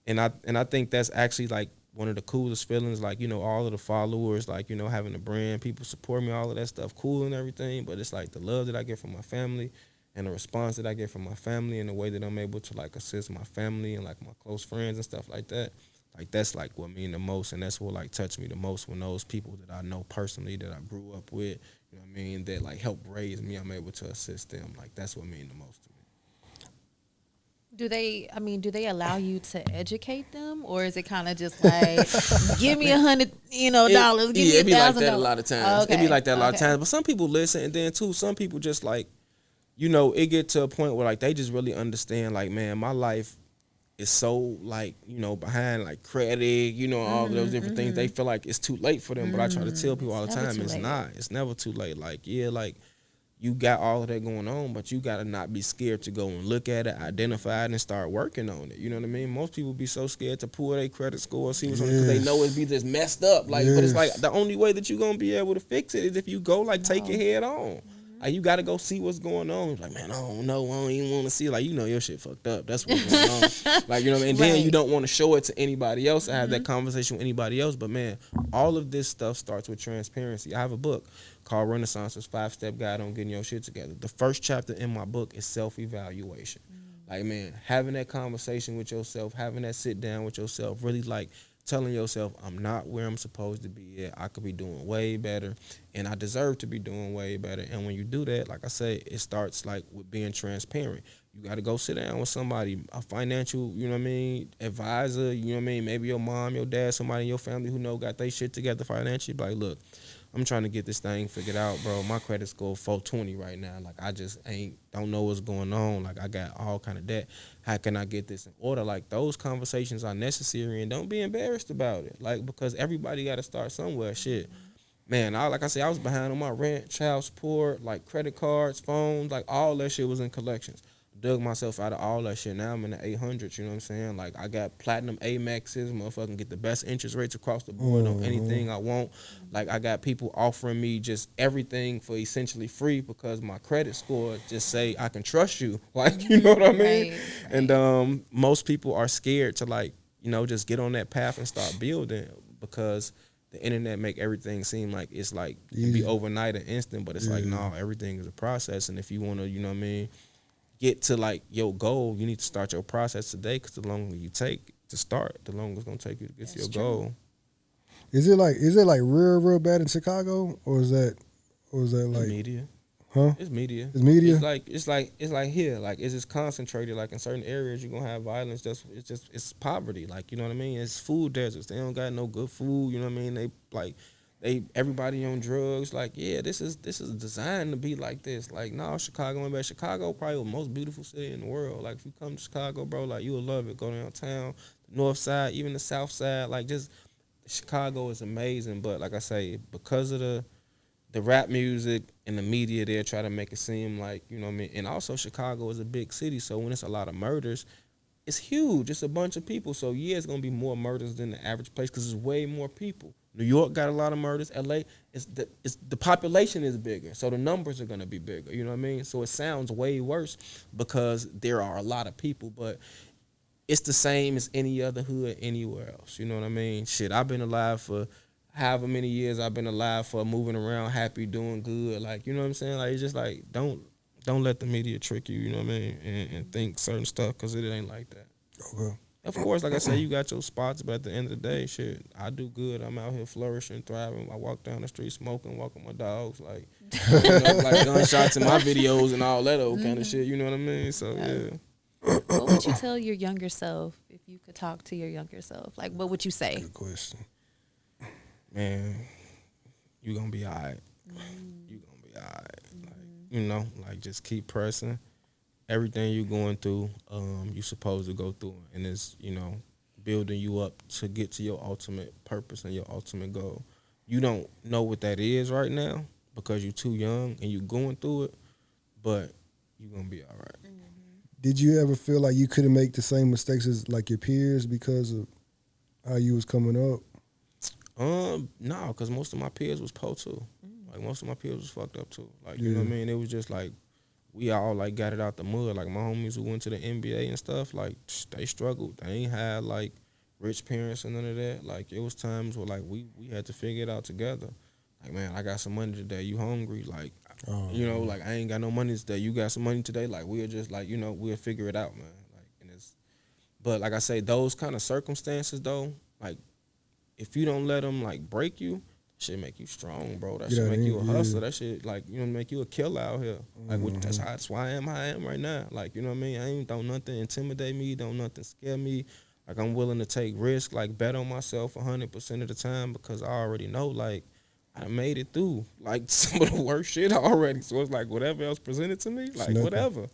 and I think that's actually like one of the coolest feelings, like, you know, all of the followers, like, you know, having a brand, people support me, all of that stuff, cool and everything, but it's like the love that I get from my family and the response that I get from my family and the way that I'm able to, like, assist my family and, like, my close friends and stuff like that. Like, that's, like, what mean the most, and that's what, like, touched me the most when those people that I know personally that I grew up with, you know what I mean, that, like, helped raise me, I'm able to assist them. Like, that's what mean the most to me. Do they allow you to educate them, or is it kind of just like, give me $100, dollars, give me $1,000? It be like that a lot of times. Okay. It be like that a lot of times. But some people listen, and then too, some people just like, you know, it get to a point where like they just really understand like, man, my life is so like, you know, behind like credit, you know, all those different things. They feel like it's too late for them. But I try to tell people all the time, it's not. It's never too late. Like, yeah, like you got all of that going on, but you gotta not be scared to go and look at it, identify it, and start working on it. You know what I mean? Most people be so scared to pull their credit score, see what's on it, because they know it be just messed up. Like, but it's like the only way that you're gonna be able to fix it is if you go like take it head on. Like you gotta go see what's going on. Like, man, I don't know. I don't even want to see it. Like, you know your shit fucked up. That's what's going on. Like, you know what I mean? And then you don't want to show it to anybody else. I have that conversation with anybody else. But man, all of this stuff starts with transparency. I have a book called Renaissance's 5-Step Guide on Getting Your Shit Together. The first chapter in my book is self-evaluation. Like, man, having that conversation with yourself, having that sit down with yourself, really like telling yourself, I'm not where I'm supposed to be at. I could be doing way better, and I deserve to be doing way better. And when you do that, like I say, it starts like with being transparent. You got to go sit down with somebody, a financial, you know what I mean, advisor, you know what I mean, maybe your mom, your dad, somebody in your family who got their shit together financially. Like, look, I'm trying to get this thing figured out, bro. My credit score 420 right now. Like, I just don't know what's going on. Like, I got all kind of debt. How can I get this in order? Like, those conversations are necessary, and don't be embarrassed about it. Like, because everybody got to start somewhere. Shit. Man, like I said, I was behind on my rent, child support, like credit cards, phones, like all that shit was in collections. Dug myself out of all that shit. Now I'm in the 800s, you know what I'm saying? Like, I got platinum Amexes, motherfucking get the best interest rates across the board on anything I want. Like, I got people offering me just everything for essentially free because my credit score just say I can trust you. Like, you know what I mean? Right. And most people are scared to, like, you know, just get on that path and start building because the internet make everything seem like it's like it be overnight and instant, but it's like, no, everything is a process. And if you want to, you know what I mean, get to like your goal, you need to start your process today, because the longer you take to start, the longer it's gonna take you to get to your goal. Is it like real bad in Chicago, or is that like media? Huh? It's media. It's media. It's like here, like it's just concentrated. Like in certain areas, you're gonna have violence. It's poverty. Like, you know what I mean? It's food deserts. They don't got no good food. You know what I mean? Everybody on drugs. Like, yeah, this is designed to be like this. Like, no, Chicago ain't bad. Chicago probably the most beautiful city in the world. Like, if you come to Chicago, bro, like you will love it. Go downtown, the north side, even the south side. Like, just Chicago is amazing. But like I say, because of the rap music and the media, they'll try to make it seem like, you know what I mean? And also Chicago is a big city, so when it's a lot of murders, it's huge. It's a bunch of people. So yeah, it's gonna be more murders than the average place because there's way more people. New York got a lot of murders. LA, the population is bigger, so the numbers are gonna be bigger. You know what I mean? So it sounds way worse because there are a lot of people, but it's the same as any other hood anywhere else. You know what I mean? Shit, I've been alive for however many years I've been alive for, moving around, happy, doing good. Like, you know what I'm saying? Like, it's just like, don't let the media trick you, you know what I mean? And think certain stuff, because it ain't like that. Okay. Of course, like I say, you got your spots, but at the end of the day, shit, I do good. I'm out here flourishing, thriving. I walk down the street smoking, walking my dogs, like, you know, like gunshots in my videos and all that old kind of shit, you know what I mean? So, yeah. What would you tell your younger self if you could talk to your younger self? Like, what would you say? Good question. Man, you gonna be all right. You gonna be all right. Like, you know, like, just keep pressing. Everything you going through, you supposed to go through, and it's, you know, building you up to get to your ultimate purpose and your ultimate goal. You don't know what that is right now because you're too young and you're going through it, but you're gonna be all right. Did you ever feel like you couldn't make the same mistakes as like your peers because of how you was coming up? No, because most of my peers was po too. Like, most of my peers was fucked up too. Like, you know what I mean? It was just like, we all like got it out the mud. Like, my homies who went to the NBA and stuff, like, they struggled. They ain't had like rich parents and none of that. Like, it was times where like we had to figure it out together. Like, man, I got some money today. You hungry? Like, you know, like, I ain't got no money today. You got some money today? Like, we'll just like, you know, we'll figure it out, man. Like, and but like I say, those kind of circumstances though, like, if you don't let them like break you, shit make you strong, bro. That shit make you a hustler. That shit, like, you know, make you a killer out here. Like, that's why I am right now. Like, you know what I mean? Don't nothing intimidate me. Don't nothing scare me. Like, I'm willing to take risks, like, bet on myself 100% of the time because I already know, like, I made it through like some of the worst shit already. So it's like whatever else presented to me, like whatever.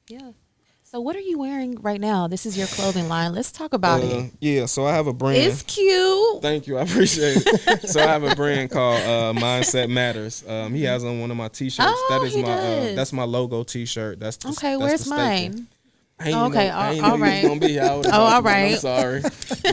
Yeah. So what are you wearing right now? This is your clothing line. Let's talk about it. Yeah, so I have a brand. It's cute. Thank you, I appreciate it. So I have a brand called Mindset Matters. He has on one of my T-shirts. Oh, that is he my does. That's my logo T-shirt. That's the, Okay, that's where's the staple. mine? I ain't Okay, know, I ain't all know you was right. gonna be here. I would've Oh, bought all you one. I'm right. sorry,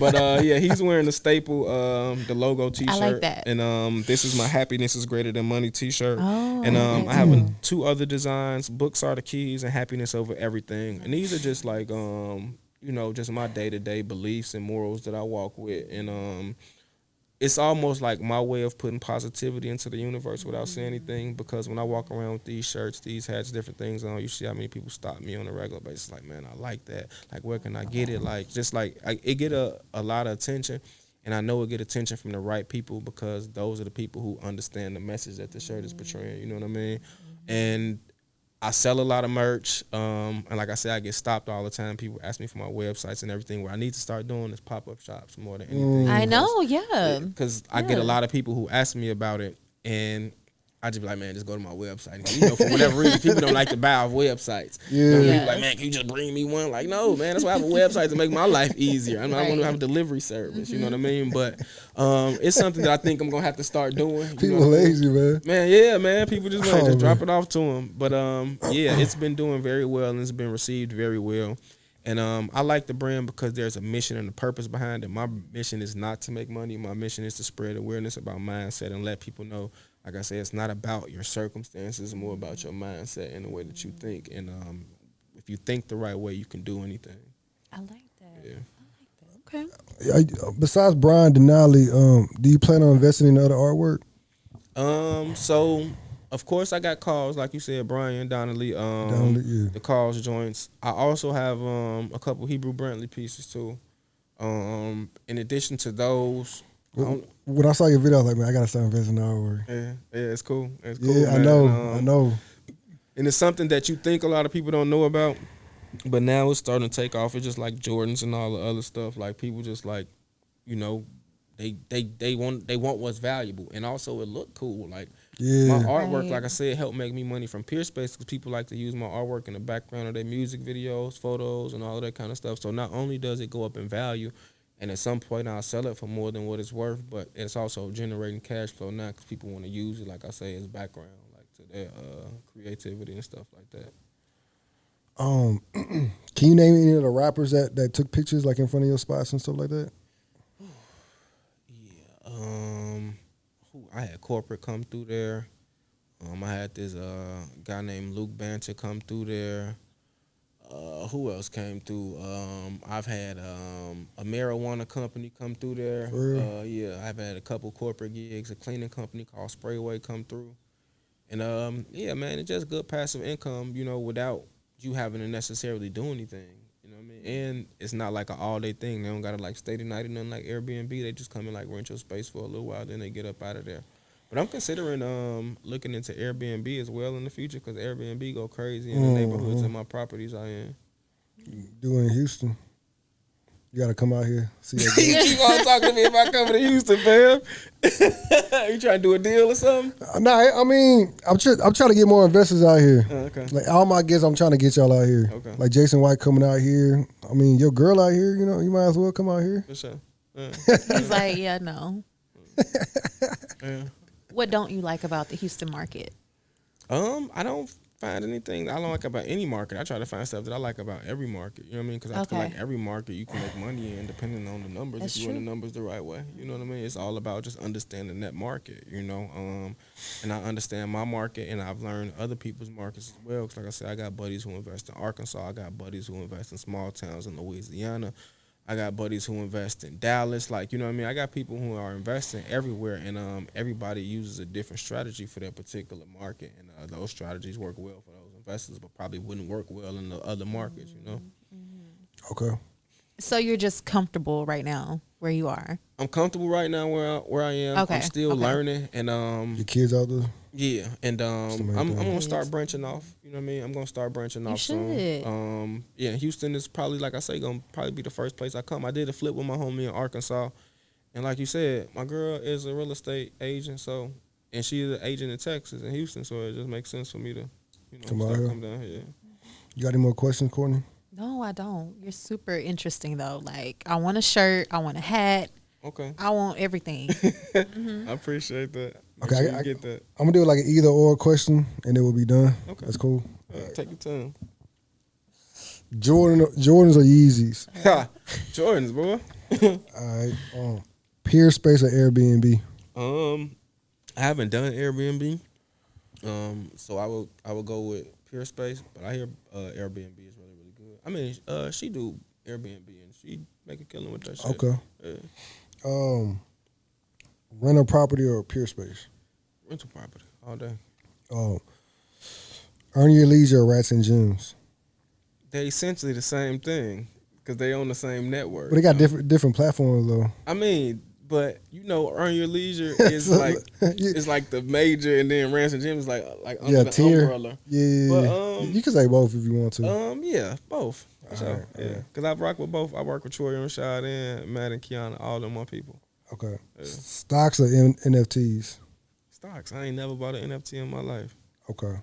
but yeah, he's wearing the staple, the logo T-shirt. I like that. And this is my happiness is greater than money T-shirt. Oh, and okay, I have two other designs. Books are the keys, and happiness over everything. And these are just like just my day-to-day beliefs and morals that I walk with, and it's almost like my way of putting positivity into the universe without saying anything, because when I walk around with these shirts, these hats, different things on, you see how many people stop me on a regular basis. Like, man, I like that. Like, where can I get it? Like, just like it get a lot of attention, and I know it get attention from the right people, because those are the people who understand the message that the shirt is portraying. You know what I mean? And I sell a lot of merch, and like I said, I get stopped all the time. People ask me for my websites and everything. What I need to start doing is pop-up shops more than anything. I know, yeah. Because I get a lot of people who ask me about it, and I just be like, man, just go to my website. For whatever reason, people don't like to buy off websites. People like, man, can you just bring me one? Like, no, man, that's why I have a website, to make my life easier. I want to have a delivery service, you know what I mean? But it's something that I think I'm going to have to start doing. People lazy, man. Man, people just want to just drop it off to them. But it's been doing very well, and it's been received very well. And I like the brand because there's a mission and a purpose behind it. My mission is not to make money. My mission is to spread awareness about mindset and let people know, like I said, it's not about your circumstances. It's more about your mindset and the way that you think. And if you think the right way, you can do anything. I like that. Yeah. I like that. Okay. Besides Brian Denali, do you plan on investing in other artwork? So of course I got calls, like you said, Brian Donnelly, the calls joints. I also have a couple Hebrew Brantley pieces too. In addition to those, when I saw your video, I was like, man, I gotta start investing in artwork. Yeah, it's cool. It's cool. Yeah, man. I know. And it's something that you think a lot of people don't know about, but now it's starting to take off. It's just like Jordans and all the other stuff. Like, people just like, they want what's valuable, and also it look cool. Like, my artwork, like I said, helped make me money from Peerspace, because people like to use my artwork in the background of their music videos, photos, and all of that kind of stuff. So not only does it go up in value, and at some point I'll sell it for more than what it's worth, but it's also generating cash flow now, because people want to use it, like I say, as background, like to their creativity and stuff like that. Can you name any of the rappers that took pictures like in front of your spots and stuff like that? I had Corporate come through there. I had this guy named Luke Banter come through there. Who else came through? I've had a marijuana company come through there. I've had a couple corporate gigs, a cleaning company called Sprayway come through. And man, it's just good passive income, without you having to necessarily do anything. You know what I mean? And it's not like an all-day thing. They don't got to like stay the night or nothing like Airbnb. They just come and like rent your space for a little while, then they get up out of there. But I'm considering looking into Airbnb as well in the future, because Airbnb go crazy in the neighborhoods and my properties I in. Do in Houston. You gotta come out here. See that. You gonna talk to me if I come to Houston, fam? You trying to do a deal or something? Nah, I mean, I'm trying to get more investors out here. Okay. Like all my guests, I'm trying to get y'all out here. Okay. Like Jason White coming out here. I mean, your girl out here. You might as well come out here. For sure. He's like, yeah, no. Yeah. What don't you like about the Houston market? I don't find anything I don't like about any market. I try to find stuff that I like about every market. You know what I mean? Because I feel like every market you can make money in, depending on the numbers. That's if you run the numbers the right way, you know what I mean? It's all about just understanding that market. And I understand my market, and I've learned other people's markets as well. Because like I said, I got buddies who invest in Arkansas. I got buddies who invest in small towns in Louisiana. I got buddies who invest in Dallas. Like, you know what I mean? I got people who are investing everywhere, and everybody uses a different strategy for their particular market. And those strategies work well for those investors, but probably wouldn't work well in the other markets, Okay. So you're just comfortable right now where you are? I'm comfortable right now where I am. Okay. I'm still learning. And your kids out there? Yeah, and I'm gonna start branching off. You know what I mean? I'm gonna start branching off soon. Houston is probably, like I say, gonna probably be the first place I come. I did a flip with my homie in Arkansas, And like you said, my girl is a real estate agent, so and she is an agent in Texas and Houston, so it just makes sense for me to, come down here. You got any more questions, Courtney? No, I don't. You're super interesting though. Like, I want a shirt, I want a hat. Okay. I want everything. I appreciate that. Okay, I get that. I'm gonna do like an either or question, and then we'll be done. Okay. That's cool. Take your time. Jordans or Yeezys? Jordans, bro. All right. Peer space or Airbnb? I haven't done Airbnb, so I would go with Peer Space, but I hear Airbnb is really really good. I mean, she do Airbnb and she make a killing with that shit. Okay. Yeah. Rental property or Peer space? Rental property all day. Earn Your Leisure or Rats and Gems? They're essentially the same thing because they own the same network. But they got different platforms though. I mean, but Earn Your Leisure is like it's like the major, and then Rants and Gems is like under the tier. umbrella. Yeah, but, you can say both if you want to. Yeah, both. So, yeah, because I've rocked with both. I work with Troy and Rashad and Matt and Kiana, all them my people. Okay. Yeah. Stocks or NFTs? Stocks. I ain't never bought an NFT in my life. Okay.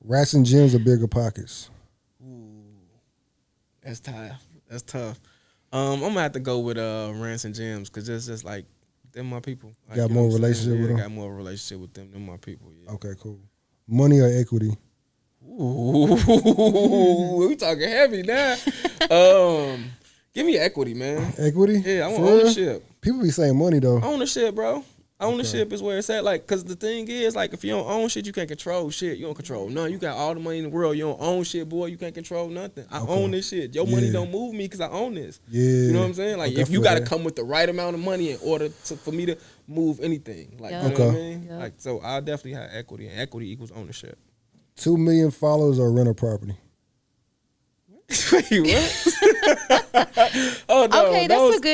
Rats and Gems or Bigger Pockets? Ooh, that's tough. That's tough. I'm gonna have to go with Rants and Gems because it's just like them my people. Like, got more relationship with them? Got more relationship with them than my people. Yeah. Okay, cool. Money or equity? Ooh, we talking heavy now. Give me equity, man. Equity? Yeah, I want For real? ownership. People be saying money though. Ownership, bro. Ownership is where it's at. Like, cause the thing is, like, if you don't own shit, you can't control shit. You don't control none. You got all the money in the world. You don't own shit, boy. You can't control nothing. I own this shit. Your money don't move me because I own this. Yeah. You know what I'm saying? Like, if you got to come with the right amount of money in order for me to move anything. Like, you know what I mean? Yep. Like, so I definitely have equity, and equity equals ownership. 2 million followers or rental property? Wait, what? Oh no. Okay,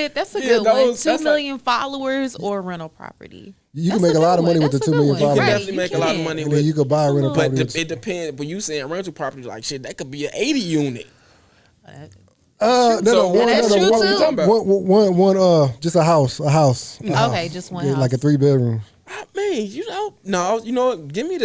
that's a good one. 2 million followers or rental property. You can make a lot of money with the 2 million You followers. can definitely make a lot of money And with. then you could buy a rental But property. it depends. But you saying rental property, like shit, that could be an 80 unit. That's true, too. One, just a house. Okay, just one house. Like a 3-bedroom. I mean, what? Give me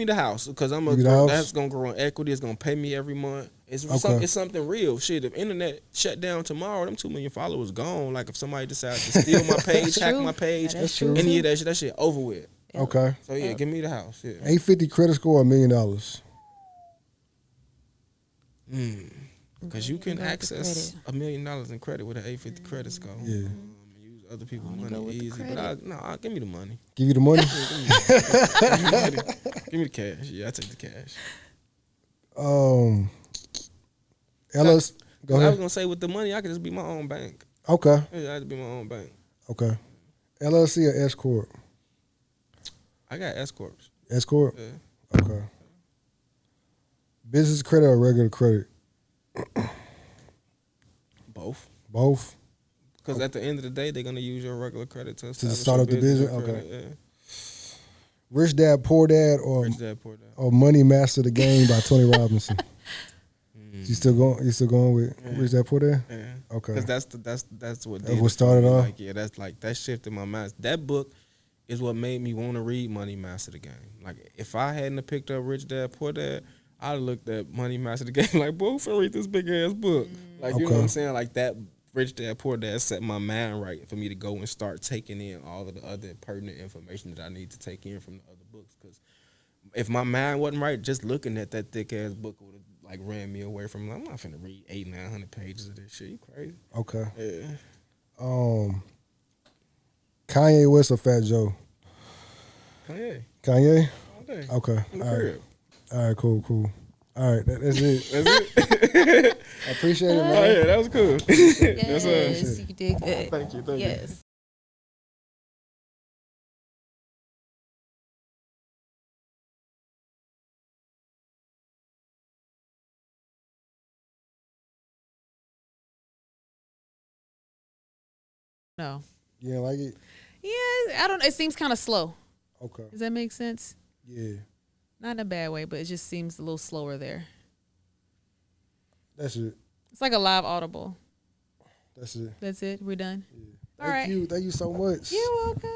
the house because that's gonna grow in equity. It's gonna pay me every month. It's something real. Shit, if internet shut down tomorrow, them 2 million followers gone. Like if somebody decides to steal my page, hack my page, any of that shit over with. Yeah. Okay. So yeah, give me the house. Yeah. 850 credit score or $1 million? Because you can access $1 million in credit with an 850 credit score. Yeah. Use other people's money easy, but give me the money. Give you the money? Give me the cash. Yeah, I take the cash. Ellis, go ahead. I was gonna say with the money, I could just be my own bank. Okay. Yeah, I had to be my own bank. Okay. LLC or S Corp? I got S corps. S Corp? Yeah. Okay. Business credit or regular credit? Both. Both? Because at the end of the day, they're gonna use your regular credit to start up the business. Okay. Credit, yeah. Rich Dad Poor Dad or Rich Dad Poor Dad. or Money Master the Game by Tony Robinson. You still going with Rich Dad Poor Dad? Yeah. Okay. Because that's what started off. Like, yeah, that shifted my mind. That book is what made me want to read Money Master the Game. Like if I hadn't have picked up Rich Dad Poor Dad, I'd have looked at Money Master the Game like, boy, who finna read this big ass book? Like you know what I'm saying? Like that Rich Dad Poor Dad set my mind right for me to go and start taking in all of the other pertinent information that I need to take in from the other books. Because if my mind wasn't right, just looking at that thick ass book would have like ran me away from. I'm not finna read 800-900 pages of this shit. You crazy? Okay. Yeah. Kanye West or Fat Joe? Kanye. Kanye? All day. Okay. In the All right. crib. All right. Cool. All right. That's it. That's it. I appreciate it, man. Oh yeah, that was cool. Yes, you did good. Thank you. Yes. No. You didn't like it? Yeah, I don't. It seems kind of slow. Okay. Does that make sense? Yeah. Not in a bad way, but it just seems a little slower there. That's it. It's like a live audible. That's it. That's it. We're done. Yeah. All right. Thank you so much. You're welcome.